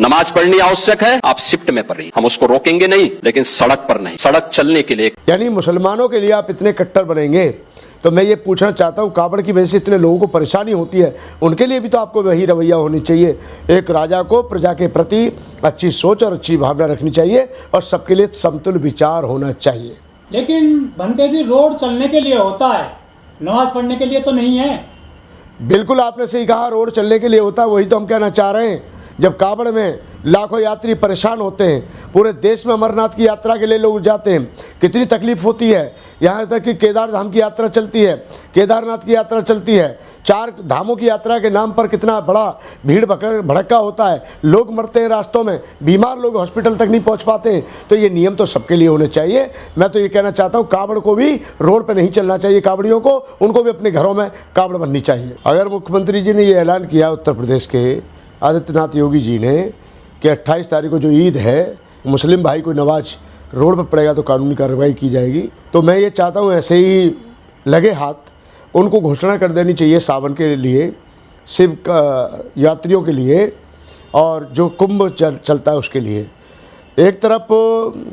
नमाज पढ़नी आवश्यक है, आप शिफ्ट में पढ़िए, हम उसको रोकेंगे नहीं, लेकिन सड़क पर नहीं, सड़क चलने के लिए। यानी मुसलमानों के लिए आप इतने कट्टर बनेंगे, तो मैं ये पूछना चाहता हूँ, कावड़ की वजह से इतने लोगों को परेशानी होती है, उनके लिए भी तो आपको वही रवैया होनी चाहिए। एक राजा को प्रजा के प्रति अच्छी सोच और अच्छी भावना रखनी चाहिए और सबके लिए समतुल्य विचार होना चाहिए। लेकिन भंते जी, रोड चलने के लिए होता है, नमाज पढ़ने के लिए तो नहीं है। बिल्कुल आपने सही कहा, रोड चलने के लिए होता है, वही तो हम कहना चाह रहे हैं। जब कावड़ में लाखों यात्री परेशान होते हैं, पूरे देश में अमरनाथ की यात्रा के लिए लोग जाते हैं, कितनी तकलीफ होती है। यहाँ तक कि केदार धाम की यात्रा चलती है, केदारनाथ की यात्रा चलती है, 4 धामों की यात्रा के नाम पर कितना बड़ा भीड़ भड़का होता है, लोग मरते हैं रास्तों में, बीमार लोग हॉस्पिटल तक नहीं पहुँच पाते हैं। तो ये नियम तो सबके लिए होने चाहिए। मैं तो ये कहना चाहता हूँ, कावड़ को भी रोड पर नहीं चलना चाहिए, कावड़ियों को, उनको भी अपने घरों में कावड़ बननी चाहिए। अगर मुख्यमंत्री जी ने ये ऐलान किया उत्तर प्रदेश के आदित्यनाथ योगी जी ने कि 28 तारीख को जो ईद है, मुस्लिम भाई कोई नमाज रोड पर पड़ेगा तो कानूनी कार्रवाई की जाएगी, तो मैं ये चाहता हूँ ऐसे ही लगे हाथ उनको घोषणा कर देनी चाहिए सावन के लिए, शिव यात्रियों के लिए और जो कुंभ चलता है उसके लिए। एक तरफ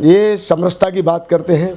ये समरसता की बात करते हैं,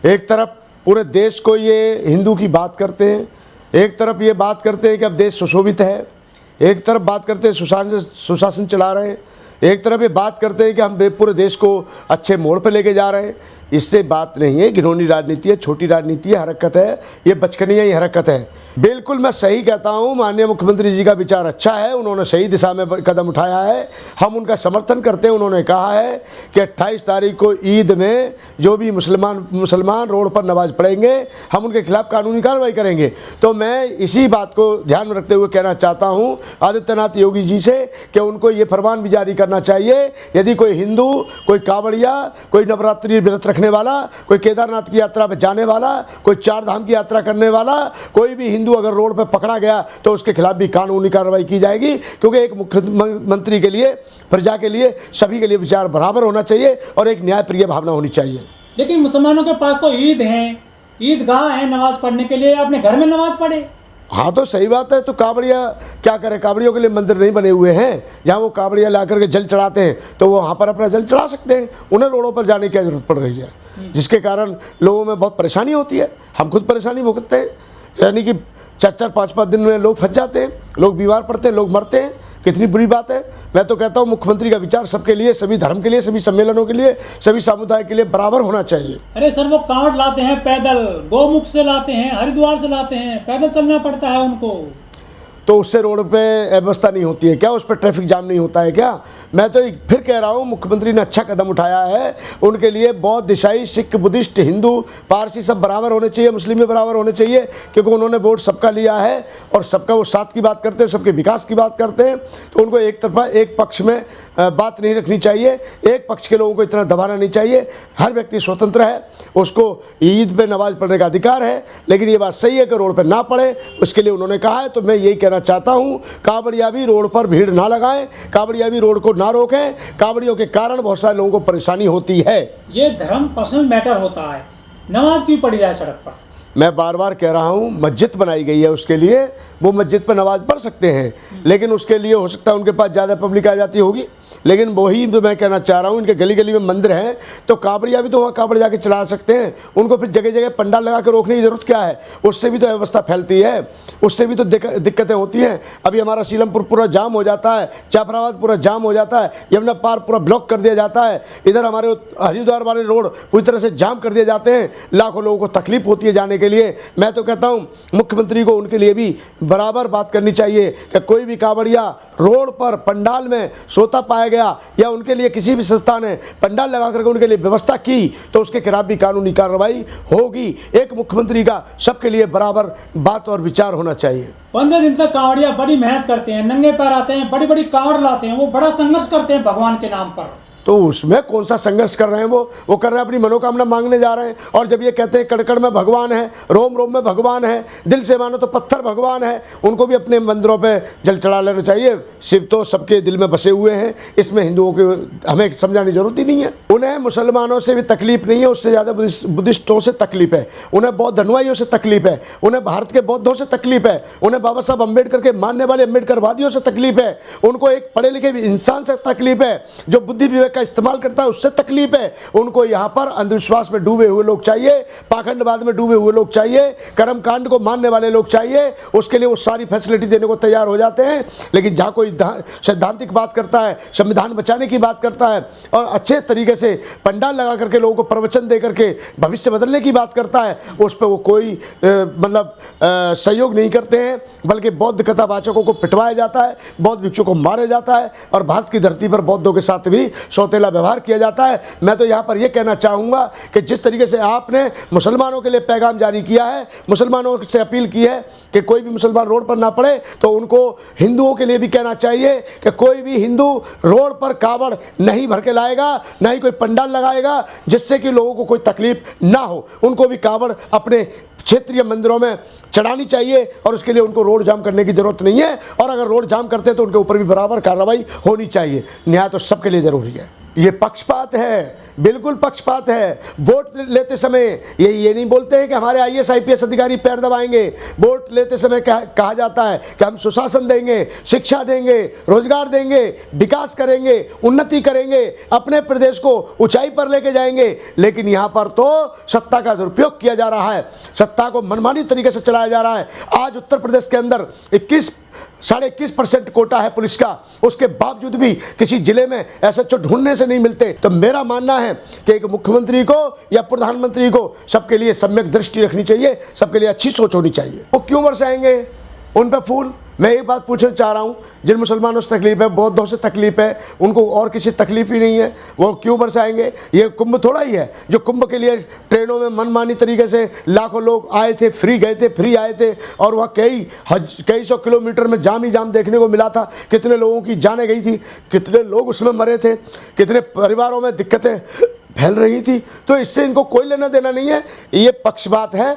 एक तरफ पूरे देश को ये हिंदू की बात करते हैं, एक तरफ ये बात करते हैं कि अब देश सुशोभित है, एक तरफ बात करते हैं सुशासन चला रहे हैं, एक तरफ ये बात करते हैं कि हम पूरे देश को अच्छे मोड़ पर लेके जा रहे हैं। इससे बात नहीं है, घिनौनी राजनीति है, छोटी राजनीति है, हरकत है, ये बचकनिया ही हरकत है। बिल्कुल मैं सही कहता हूँ, माननीय मुख्यमंत्री जी का विचार अच्छा है, उन्होंने सही दिशा में कदम उठाया है, हम उनका समर्थन करते हैं। उन्होंने कहा है कि 28 तारीख को ईद में जो भी मुसलमान रोड पर नमाज पढ़ेंगे, हम उनके खिलाफ कानूनी कार्रवाई करेंगे। तो मैं इसी बात को ध्यान में रखते हुए कहना चाहता हूँ आदित्यनाथ योगी जी से कि उनको ये फरमान भी जारी करना चाहिए, यदि कोई हिंदू, कोई कावड़िया, कोई नवरात्रि व्रत रखने वाला, कोई केदारनाथ की यात्रा पे जाने वाला, कोई 4 धाम की यात्रा करने वाला, कोई भी हिंदू अगर रोड पे पकड़ा गया तो उसके खिलाफ भी कानूनी कार्रवाई की जाएगी। क्योंकि एक मुख्यमंत्री के लिए, प्रजा के लिए, सभी के लिए विचार बराबर होना चाहिए और एक न्यायप्रिय भावना होनी चाहिए। लेकिन मुसलमानों के पास तो ईद है, ईदगाह है नमाज पढ़ने के लिए, अपने घर में नमाज पढ़े। हाँ तो सही बात है, तो कावड़िया क्या करें, कावड़ियों के लिए मंदिर नहीं बने हुए हैं जहाँ वो कावड़िया ला करके जल चढ़ाते हैं, तो वो वहाँ पर अपना जल चढ़ा सकते हैं, उन्हें रोडों पर जाने की क्या जरूरत पड़ रही है, जिसके कारण लोगों में बहुत परेशानी होती है। हम खुद परेशानी भुगतते हैं, यानी कि 4-4, 5-5 दिन में लोग फंस जाते हैं, लोग बीमार पड़ते हैं, लोग मरते हैं। कितनी बुरी बात है। मैं तो कहता हूँ मुख्यमंत्री का विचार सबके लिए, सभी धर्म के लिए, सभी सम्मेलनों के लिए, सभी समुदाय के लिए बराबर होना चाहिए। अरे सर, वो कांवड़ लाते हैं पैदल, गोमुख से लाते हैं, हरिद्वार से लाते हैं, पैदल चलना पड़ता है उनको। तो उससे रोड पे व्यवस्था नहीं होती है क्या, उस पर ट्रैफिक जाम नहीं होता है क्या? मैं तो फिर कह रहा हूँ मुख्यमंत्री ने अच्छा कदम उठाया है, उनके लिए बौद्ध, ईसाई, सिख, बुद्धिस्ट, हिंदू, पारसी सब बराबर होने चाहिए, मुस्लिम भी बराबर होने चाहिए, क्योंकि उन्होंने वोट सबका लिया है और सबका वो साथ की बात करते हैं, सबके विकास की बात करते हैं। तो उनको एक तरफा एक पक्ष में बात नहीं रखनी चाहिए, एक पक्ष के लोगों को इतना दबाना नहीं चाहिए। हर व्यक्ति स्वतंत्र है, उसको ईद पे नमाज पढ़ने का अधिकार है, लेकिन ये बात सही है कि रोड पर ना पड़े, उसके लिए उन्होंने कहा है। तो मैं यही कहना चाहता हूं, कावड़िया भी रोड पर भीड़ ना लगाएं, कावड़िया भी रोड को ना रोकें। कावड़ियों के कारण बहुत सारे लोगों को परेशानी होती है। ये धर्म पर्सनल मैटर होता है, नमाज क्यों पढ़ी जाए सड़क पर? मैं बार बार कह रहा हूँ, मस्जिद बनाई गई है, उसके लिए वो मस्जिद पर नमाज पढ़ सकते हैं, लेकिन उसके लिए हो सकता है उनके पास ज़्यादा पब्लिक आ जाती होगी। लेकिन वही तो मैं कहना चाह रहा हूँ, इनके गली गली में मंदिर हैं, तो कावड़िया भी तो वहाँ कावड़ जाके चला सकते हैं। उनको फिर जगह जगह पंडाल लगा कर रोकने की जरूरत क्या है? उससे भी तो व्यवस्था फैलती है, उससे भी तो दिक्कतें होती हैं। अभी हमारा सीलमपुर पूरा जाम हो जाता है, जाफराबाद पूरा जाम हो जाता है, यमुना पार पूरा ब्लॉक कर दिया जाता है, इधर हमारे हरिद्वार वाले रोड पूरी तरह से जाम कर दिए जाते हैं, लाखों लोगों को तकलीफ होती है जाने के लिए। मैं तो कहता हूँ मुख्यमंत्री को उनके लिए भी बराबर बात करनी चाहिए कि कोई भी कावड़िया रोड पर पंडाल में सोता पाया गया या उनके लिए किसी भी संस्था ने पंडाल लगा करके उनके लिए व्यवस्था की तो उसके खिलाफ भी कानूनी कार्रवाई होगी। एक मुख्यमंत्री का सबके लिए बराबर बात और विचार होना चाहिए। 15 दिन तक कांवड़िया बड़ी मेहनत करते हैं, नंगे पैर आते हैं, बड़ी बड़ी कांवड़ लाते हैं, वो बड़ा संघर्ष करते हैं भगवान के नाम पर। तो उसमें कौन सा संघर्ष कर रहे हैं वो कर रहे हैं अपनी मनोकामना मांगने जा रहे हैं। और जब ये कहते हैं कड़कड़ में भगवान है, रोम रोम में भगवान है, दिल से मानो तो पत्थर भगवान है, उनको भी अपने मंदिरों पे जल चढ़ा लेना चाहिए। शिव तो सबके दिल में बसे हुए हैं, इसमें हिंदुओं को हमें समझाने की जरूरत ही नहीं है। उन्हें मुसलमानों से भी तकलीफ नहीं है, उससे ज़्यादा बुद्धिस्टों से तकलीफ है, उन्हें बौद्ध अनुयायियों से तकलीफ है, उन्हें भारत के बौद्धों से तकलीफ है, उन्हें बाबा साहब अम्बेडकर के मानने वाले अम्बेडकरवादियों से तकलीफ है, उनको एक पढ़े लिखे इंसान से तकलीफ है, जो बुद्धि विवेक का इस्तेमाल करता है उससे तकलीफ है। उनको यहाँ पर अंधविश्वास में डूबे हुए लोग चाहिए, पाखंडवाद में डूबे हुए लोग चाहिए, कर्मकांड को मानने वाले लोग चाहिए। उसके लिए वो सारी फैसिलिटी देने को तैयार हो जाते हैं। लेकिन जहाँ कोई सैद्धांतिक बात करता है, संविधान बचाने की बात करता है और अच्छे तरीके से पंडाल लगा करके लोगों को प्रवचन दे करके भविष्य बदलने की बात करता है, उस पर वो कोई मतलब सहयोग नहीं करते हैं, बल्कि बौद्ध कथावाचकों को पिटवाया जाता है, बौद्ध भिक्षुओं को मारा जाता है और भारत की धरती पर बौद्धों के साथ भी सौतेला व्यवहार किया जाता है। मैं तो यहाँ पर यह कहना चाहूँगा कि जिस तरीके से आपने मुसलमानों के लिए पैगाम जारी किया है, मुसलमानों से अपील की है कि कोई भी मुसलमान रोड पर ना पड़े, तो उनको हिंदुओं के लिए भी कहना चाहिए कि कोई भी हिंदू रोड पर कावड़ नहीं भर के लाएगा, ना ही कोई पंडाल लगाएगा, जिससे कि लोगों को कोई तकलीफ ना हो। उनको भी कावड़ अपने क्षेत्रीय मंदिरों में चढ़ानी चाहिए और उसके लिए उनको रोड जाम करने की जरूरत नहीं है। और अगर रोड जाम करते हैं तो उनके ऊपर भी बराबर कार्रवाई होनी चाहिए। न्याय तो सबके लिए जरूरी है। ये पक्षपात है, बिल्कुल पक्षपात है। वोट लेते समय ये नहीं बोलते हैं कि हमारे IAS IPS अधिकारी पैर दबाएंगे। वोट लेते समय कहा जाता है कि हम सुशासन देंगे, शिक्षा देंगे, रोजगार देंगे, विकास करेंगे, उन्नति करेंगे, अपने प्रदेश को ऊंचाई पर लेके जाएंगे। लेकिन यहाँ पर तो सत्ता का दुरुपयोग किया जा रहा है, सत्ता को मनमानी तरीके से चलाया जा रहा है। आज उत्तर प्रदेश के अंदर 21.5% कोटा है पुलिस का, उसके बावजूद भी किसी जिले में SHO ढूंढने से नहीं मिलते। तो मेरा मानना है कि एक मुख्यमंत्री को या प्रधानमंत्री को सबके लिए सम्यक दृष्टि रखनी चाहिए, सबके लिए अच्छी सोच होनी चाहिए। वो क्यों बरसाएंगे उन पर फूल? मैं एक बात पूछना चाह रहा हूँ, जिन मुसलमानों से तकलीफ है, बौद्धों से तकलीफ है, उनको और किसी तकलीफ ही नहीं है, वो क्यों बरसाएंगे? ये कुंभ थोड़ा ही है जो कुंभ के लिए ट्रेनों में मनमानी तरीके से लाखों लोग आए थे, फ्री गए थे, फ्री आए थे, और वहाँ कई सौ किलोमीटर में जाम ही जाम देखने को मिला था। कितने लोगों की जानें गई थी, कितने लोग उसमें मरे थे, कितने परिवारों में दिक्कतें फैल रही थी। तो इससे इनको कोई लेना देना नहीं है। ये पक्षपात है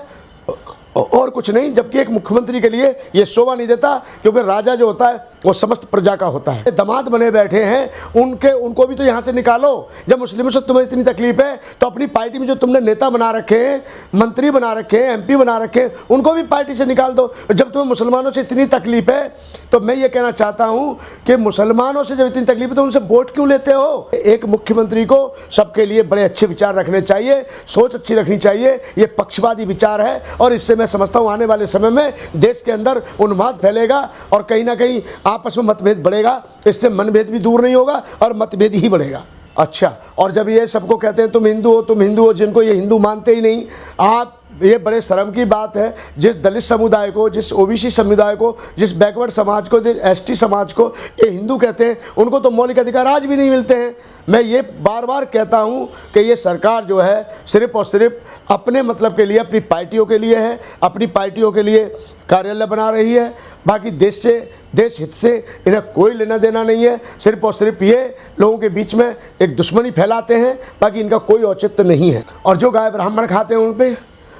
और कुछ नहीं। जबकि एक मुख्यमंत्री के लिए ये शोभा नहीं देता, क्योंकि राजा जो होता है वो समस्त प्रजा का होता है। दामाद बने बैठे हैं, उनको भी तो यहाँ से निकालो। जब मुस्लिमों से तुम्हें इतनी तकलीफ है तो अपनी पार्टी में जो तुमने नेता बना रखे हैं, मंत्री बना रखे हैं, MP बना रखे हैं, उनको भी पार्टी से निकाल दो। जब तुम्हें मुसलमानों से इतनी तकलीफ है तो मैं ये कहना चाहता हूँ कि मुसलमानों से जब इतनी तकलीफ है तो उनसे वोट क्यों लेते हो? एक मुख्यमंत्री को सबके लिए बड़े अच्छे विचार रखने चाहिए, सोच अच्छी रखनी चाहिए। ये पक्षपाती विचार है और इससे मैं समझता हूँ आने वाले समय में देश के अंदर उन्माद फैलेगा और कहीं ना कहीं आपस में मतभेद बढ़ेगा। इससे मनभेद भी दूर नहीं होगा और मतभेद ही बढ़ेगा। अच्छा, और जब ये सबको कहते हैं तुम हिंदू हो, तुम हिंदू हो, जिनको ये हिंदू मानते ही नहीं, आप, ये बड़े शर्म की बात है। जिस दलित समुदाय को, जिस OBC समुदाय को, जिस बैकवर्ड समाज को, जिस ST समाज को ये हिंदू कहते हैं, उनको तो मौलिक अधिकार आज भी नहीं मिलते हैं। मैं ये बार बार कहता हूँ कि ये सरकार जो है सिर्फ और सिर्फ अपने मतलब के लिए, अपनी पार्टियों के लिए है, अपनी पार्टियों के लिए कार्यालय बना रही है। बाकी देश से, देश हित से इन्हें कोई लेना देना नहीं है। सिर्फ और सिर्फ ये लोगों के बीच में एक दुश्मनी फैलाते हैं, बाकी इनका कोई औचित्य नहीं है। और जो गाय ब्राह्मण खाते हैं उन पर,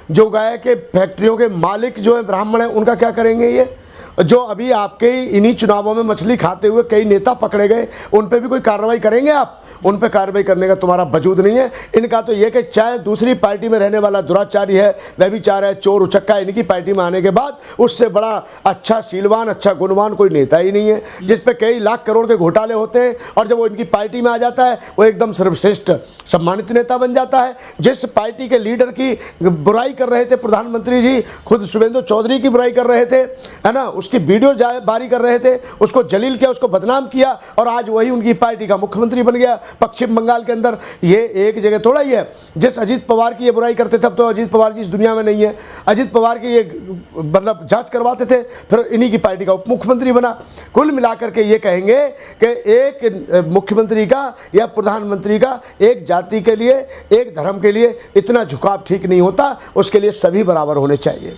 जो गाय के फैक्ट्रियों के मालिक जो है ब्राह्मण है, उनका क्या करेंगे? ये जो अभी आपके इन्हीं चुनावों में मछली खाते हुए कई नेता पकड़े गए, उन पे भी कोई कार्रवाई करेंगे आप? उन पे कार्रवाई करने का तुम्हारा वजूद नहीं है। इनका तो ये कि चाहे दूसरी पार्टी में रहने वाला दुराचारी है, व्यभिचार है, चोर उचक्का, इनकी पार्टी में आने के बाद उससे बड़ा अच्छा शीलवान, अच्छा गुणवान कोई नेता ही नहीं है, जिस पे कई लाख करोड़ के घोटाले होते हैं। और जब वो इनकी पार्टी में आ जाता है वो एकदम सर्वश्रेष्ठ सम्मानित नेता बन जाता है। जिस पार्टी के लीडर की बुराई कर रहे थे प्रधानमंत्री जी, खुद शुभेंदु चौधरी की बुराई कर रहे थे, है ना, उसकी वीडियो जारी कर रहे थे, उसको जलील किया, उसको बदनाम किया, और आज वही उनकी पार्टी का मुख्यमंत्री बन गया पश्चिम बंगाल के अंदर। ये एक जगह थोड़ा ही है। जिस अजीत पवार की ये बुराई करते थे, अब तो अजीत पवार जी इस दुनिया में नहीं है। अजीत पवार की ये मतलब जांच करवाते थे, फिर इन्हीं की पार्टी का उप मुख्यमंत्री बना। कुल मिलाकर के ये कहेंगे कि एक मुख्यमंत्री का या प्रधानमंत्री का एक जाति के लिए, एक धर्म के लिए इतना झुकाव ठीक नहीं होता। उसके लिए सभी बराबर होने चाहिए।